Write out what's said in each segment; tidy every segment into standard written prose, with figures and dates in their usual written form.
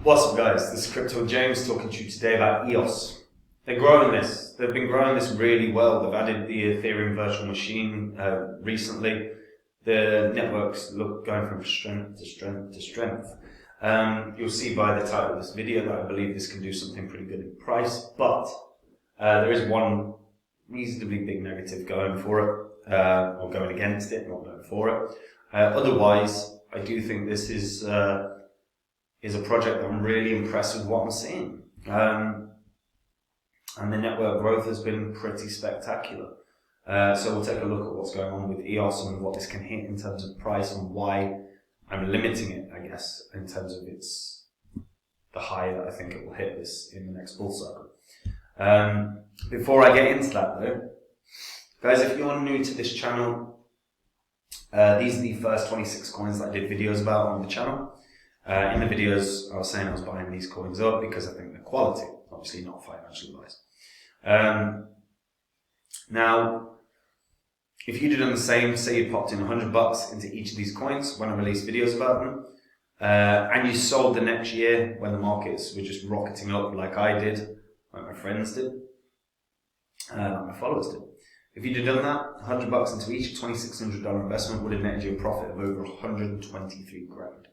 What's up, guys? This is Crypto James talking to you today about EOS. They're growing this. They've been growing this really well. They've added the Ethereum virtual machine recently. The networks look going from strength to strength to strength. You'll see by the title of this video that I believe this can do something pretty good in price, but there is one reasonably big negative going for it, or going against it, not going for it. Otherwise, I do think this is a project that I'm really impressed with what I'm seeing. And the network growth has been pretty spectacular. So we'll take a look at what's going on with EOS and what this can hit in terms of price and why I'm limiting it, I guess, in terms of the high that I think it will hit this in the next bull cycle. Before I get into that though, guys, if you're new to this channel, these are the first 26 coins that I did videos about on the channel. In the videos, I was saying I was buying these coins up because I think they're quality, obviously not financial advice. Now, if you'd done the same, say you popped in $100 into each of these coins when I released videos about them, and you sold the next year when the markets were just rocketing up like I did, like my friends did, like my followers did. If you'd have done that, $100 into each, a $2,600 investment would have netted you a profit of over 123 grand.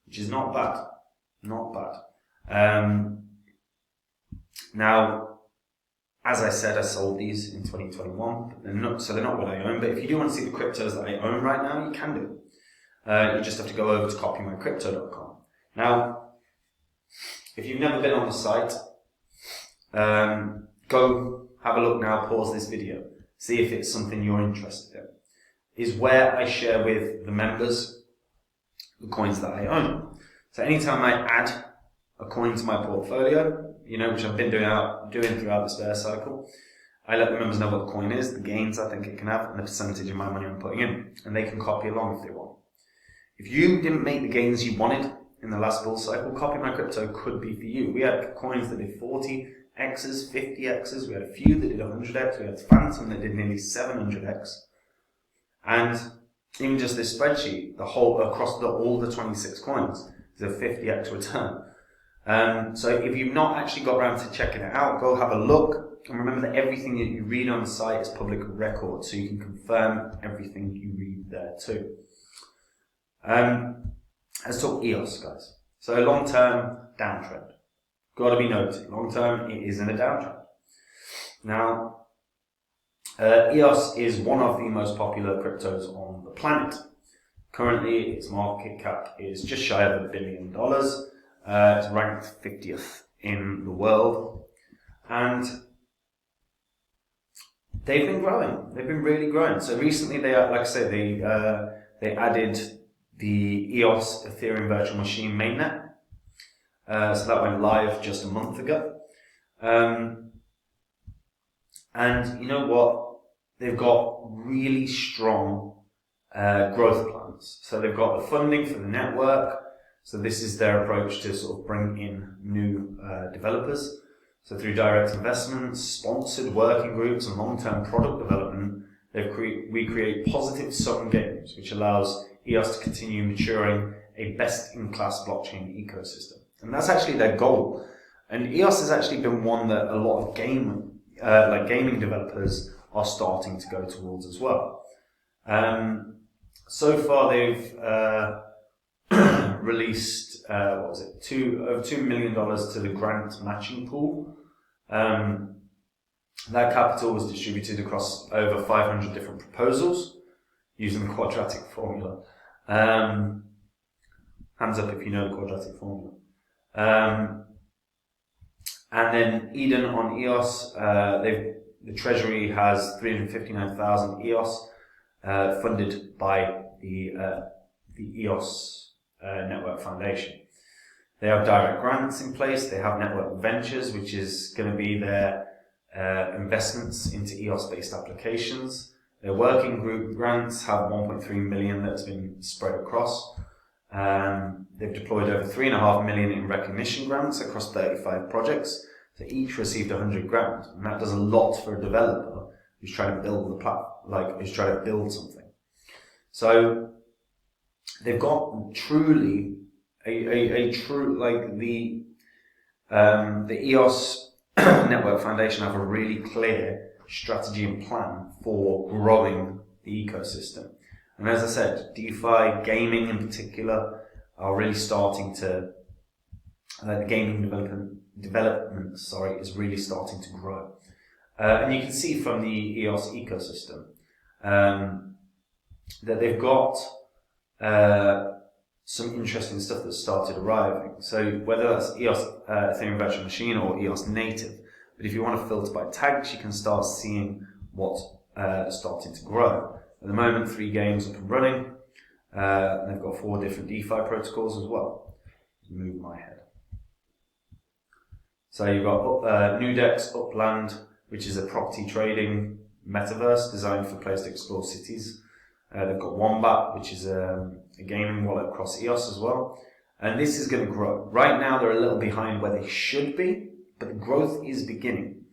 Which is not bad. Not bad. Now, as I said, I sold these in 2021. So they're not what I own. But if you do want to see the cryptos that I own right now, you can do. You just have to go over to copymycrypto.com. Now, if you've never been on the site, go have a look now, pause this video, see if it's something you're interested in. Is where I share with the members the coins that I own. So anytime I add a coin to my portfolio, which I've been doing throughout this bear cycle, I let the members know what the coin is, the gains I think it can have, and the percentage of my money I'm putting in. And they can copy along if they want. If you didn't make the gains you wanted in the last bull cycle, Copy My Crypto could be for you. We had coins that did 40x's, 50x's, we had a few that did 100x, we had Phantom that did nearly 700x. And even just this spreadsheet, across all the 26 coins, is a 50x return. So if you've not actually got around to checking it out, go have a look. And remember that everything that you read on the site is public record, so you can confirm everything you read there too. Let's talk EOS, guys. So long-term downtrend. Got to be noted. Long-term, it is in a downtrend. Now, EOS is one of the most popular cryptos on the planet. Currently, its market cap is just shy of $1 billion. It's ranked 50th in the world. And they've been growing. They've been really growing. So recently, they added the EOS Ethereum virtual machine mainnet. So that went live just a month ago. And you know what? They've got really strong growth plans. So they've got the funding for the network. So this is their approach to sort of bring in new developers. So through direct investments, sponsored working groups, and long-term product development, we create positive sum games, which allows EOS to continue maturing a best-in-class blockchain ecosystem. And that's actually their goal. And EOS has actually been one that a lot of gaming developers are starting to go towards as well. So far they've released over $2 million to the grant matching pool. That capital was distributed across over 500 different proposals using the quadratic formula. Hands up if you know the quadratic formula. And then Eden on EOS, the treasury has 359,000 EOS, funded by the EOS Network Foundation. They have direct grants in place. They have network ventures, which is going to be their investments into EOS-based applications. Their working group grants have 1.3 million that's been spread across. They've deployed over 3.5 million in recognition grants across 35 projects. So each received 100 grand, and that does a lot for a developer who's trying to build who's trying to build something. So they've got truly a true, like the EOS Network Foundation have a really clear strategy and plan for growing the ecosystem. And as I said, DeFi, gaming in particular, are really starting to, the gaming development, is really starting to grow. And you can see from the EOS ecosystem that they've got some interesting stuff that's started arriving. So whether that's EOS Ethereum Virtual Machine or EOS Native, but if you want to filter by tags, you can start seeing what's starting to grow. At the moment, 3 games up and running, and they've got 4 different DeFi protocols as well. Move my head. So you've got Nudex, Upland, which is a property trading metaverse designed for players to explore cities. They've got Wombat, which is a gaming wallet across EOS as well. And this is going to grow. Right now, they're a little behind where they should be, but the growth is beginning.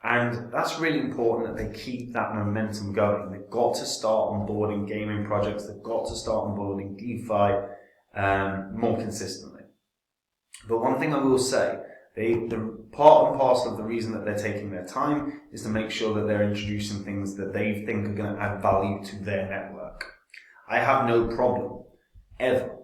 And that's really important that they keep that momentum going. They've got to start onboarding gaming projects. They've got to start onboarding DeFi more consistently. But one thing I will say, the part and parcel of the reason that they're taking their time is to make sure that they're introducing things that they think are going to add value to their network. I have no problem ever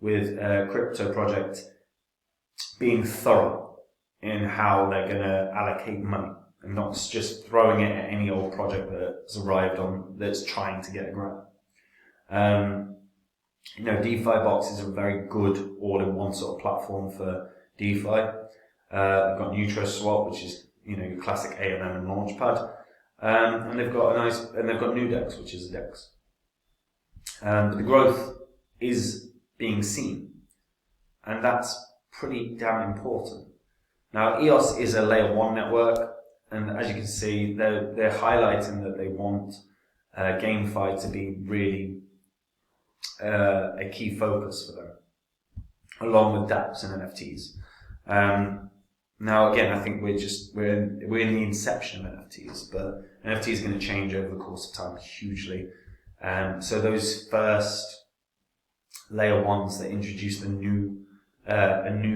with a crypto project being thorough in how they're going to allocate money and not just throwing it at any old project that's arrived on that's trying to get a grant. DeFi Box is a very good all-in-one sort of platform for DeFi. They've got NeutroSwap, which is your classic AMM and Launchpad, and they've got Nudex, which is a DEX. But the growth is being seen, and that's pretty damn important. Now, EOS is a layer 1 network, and as you can see, they're highlighting that they want GameFi to be really a key focus for them, along with dApps and NFTs. Now, again, I think we're in the inception of NFTs, but NFTs are going to change over the course of time hugely. So those first layer 1s that introduce a new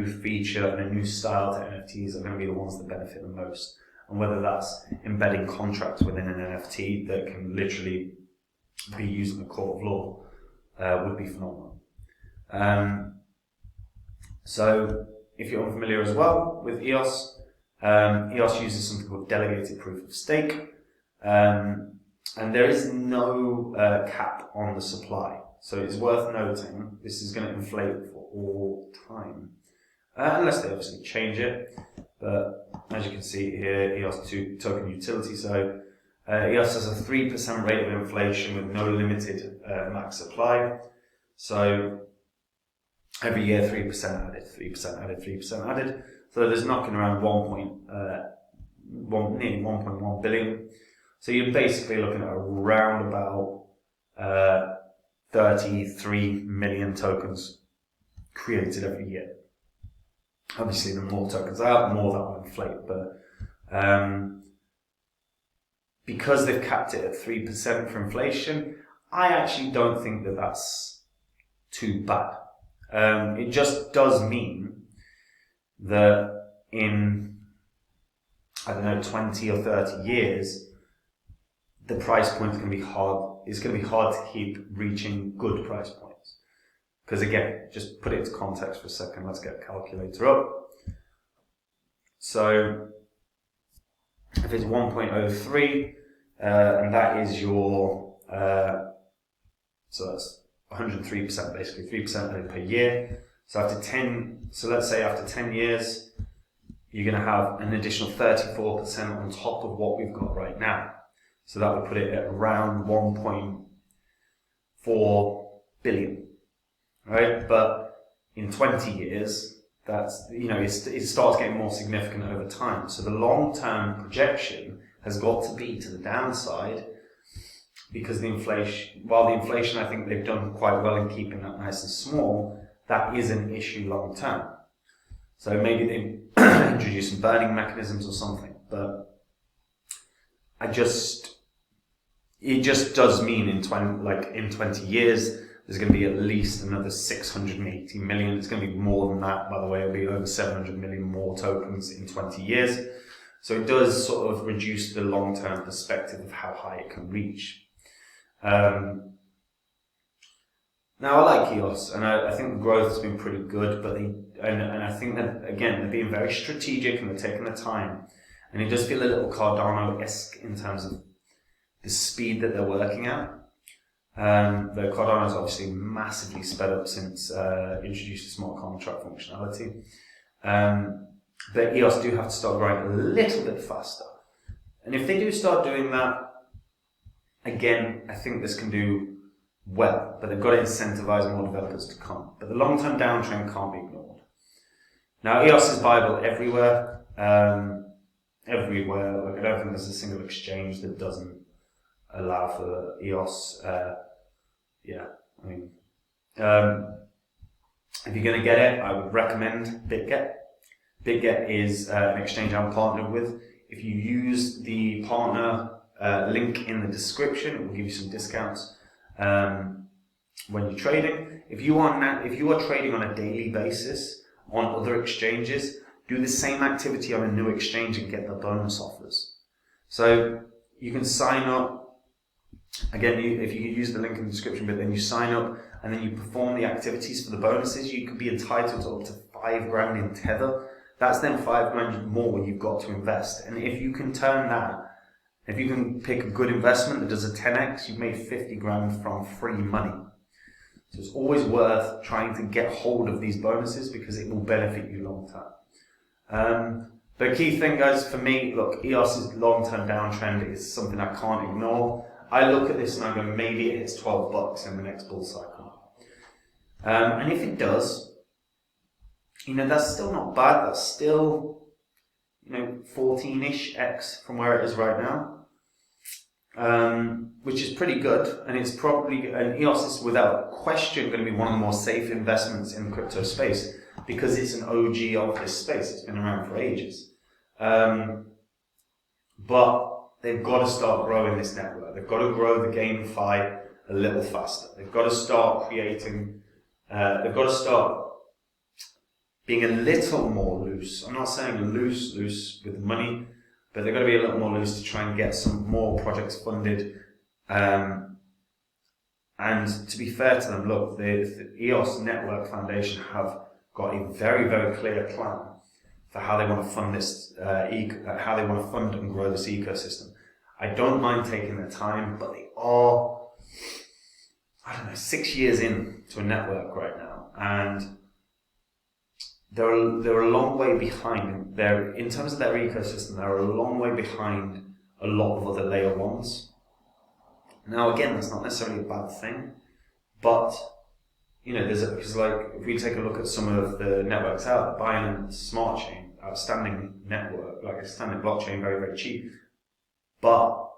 feature and a new style to NFTs are going to be the ones that benefit the most. And whether that's embedding contracts within an NFT that can literally be used in the court of law would be phenomenal. So if you're unfamiliar as well with EOS, EOS uses something called delegated proof of stake, and there is no cap on the supply. So it's worth noting this is going to inflate for all time, unless they obviously change it. But as you can see here, EOS 2 token utility. So EOS has a 3% rate of inflation with no limited max supply. So every year, 3% added, 3% added, 3% added. So there's knocking around nearly 1.1 billion. So you're basically looking at around about 33 million tokens created every year. Obviously, the more tokens out, the more that will inflate. But because they've capped it at 3% for inflation, I actually don't think that that's too bad. It just does mean that in, 20 or 30 years, the price point is going to be hard. It's going to be hard to keep reaching good price points. Because again, just put it into context for a second. Let's get a calculator up. So if it's 1.03, and that is your, so that's 103% basically, 3% per year. So let's say after 10 years, you're going to have an additional 34% on top of what we've got right now. So that would put it at around 1.4 billion, right? But in 20 years, that's, it starts getting more significant over time. So the long-term projection has got to be to the downside, because while the inflation, I think they've done quite well in keeping that nice and small, that is an issue long term. So maybe they introduce some burning mechanisms or something, but it just does mean in 20 years there's going to be at least another 680 million. It's going to be more than that, by the way. It'll be over 700 million more tokens in 20 years. So it does sort of reduce the long-term perspective of how high it can reach. Now, I like EOS, and I think the growth has been pretty good, but and I think that, again, they're being very strategic and they're taking their time. And it does feel a little Cardano-esque in terms of the speed that they're working at. The Cardano is obviously massively sped up since introduced smart contract functionality. But EOS do have to start growing a little bit faster. And if they do start doing that, again, I think this can do well, but they've got to incentivize more developers to come. But the long-term downtrend can't be ignored. Now, EOS is viable everywhere. Everywhere. Like, I don't think there's a single exchange that doesn't allow for EOS. Yeah, I mean, if you're going to get it, I would recommend BitGet. BitGet is an exchange I'm partnered with. If you use the partner link in the description, it will give you some discounts when you're trading. If you are trading on a daily basis on other exchanges, do the same activity on a new exchange and get the bonus offers. So you can sign up. Again, if you use the link in the description, but then you sign up and then you perform the activities for the bonuses, you could be entitled to up to $5,000 in Tether. That's then $5,000 more you've got to invest. And if you can turn that, if you can pick a good investment that does a 10x, you've made $50,000 from free money. So it's always worth trying to get hold of these bonuses because it will benefit you long term. The key thing, guys, for me, look, EOS's long-term downtrend is something I can't ignore. I look at this and I go, maybe it hits $12 in the next bull cycle. And if it does, that's still not bad. That's still, 14-ish X from where it is right now, which is pretty good. And it's probably, and EOS is without question going to be one of the more safe investments in the crypto space because it's an OG of this space. It's been around for ages. But they've got to start growing this network. They've got to grow the GameFi a little faster. They've got to start creating, they've got to start being a little more loose. I'm not saying loose with the money, but they've got to be a little more loose to try and get some more projects funded. And to be fair to them, look, the EOS Network Foundation have got a very, very clear plan for how they want to fund this, how they want to fund and grow this ecosystem. I don't mind taking their time, but they are, 6 years in to a network right now, and they're a long way behind. In terms of their ecosystem, they're a long way behind a lot of other layer ones. Now, again, that's not necessarily a bad thing, but because if we take a look at some of the networks out, Binance Smart Chain, outstanding network, like a standard blockchain, very, very cheap, but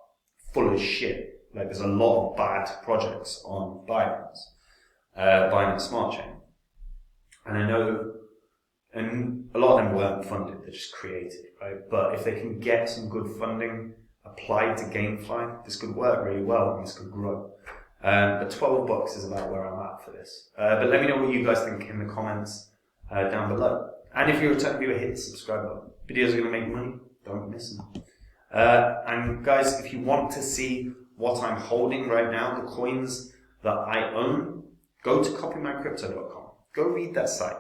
full of shit. Like, there's a lot of bad projects on Binance Smart Chain. And I know, and a lot of them weren't funded, they're just created, right? But if they can get some good funding applied to GameFi, this could work really well and this could grow. But $12 is about where I'm at for this. But let me know what you guys think in the comments down below. And if you're a returning viewer, hit the subscribe button. Videos are going to make money, don't miss them. And guys, if you want to see what I'm holding right now, the coins that I own, go to copymycrypto.com. Go read that site.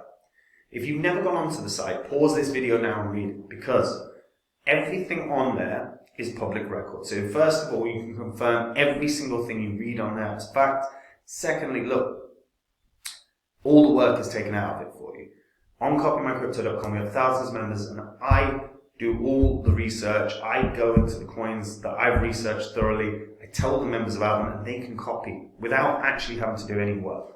If you've never gone onto the site, pause this video now and read it, because everything on there is public record. So first of all, you can confirm every single thing you read on there is fact. Secondly, look, all the work is taken out of it for you. On copymycrypto.com, we have thousands of members, and I do all the research. I go into the coins that I've researched thoroughly. I tell the members about them, and they can copy without actually having to do any work.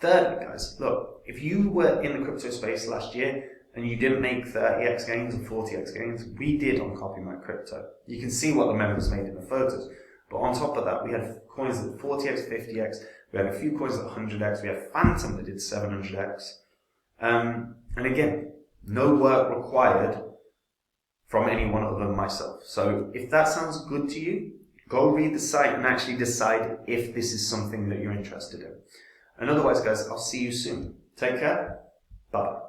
Thirdly, guys, look, if you were in the crypto space last year and you didn't make 30x gains and 40x gains, we did on Copy My Crypto. You can see what the members made in the photos. But on top of that, we had coins at 40x, 50x, we had a few coins at 100x, we had Phantom that did 700x. And again, no work required from anyone other than myself. So if that sounds good to you, Go read the site and actually decide if this is something that you're interested in. And otherwise, guys, I'll see you soon. Take care. Bye.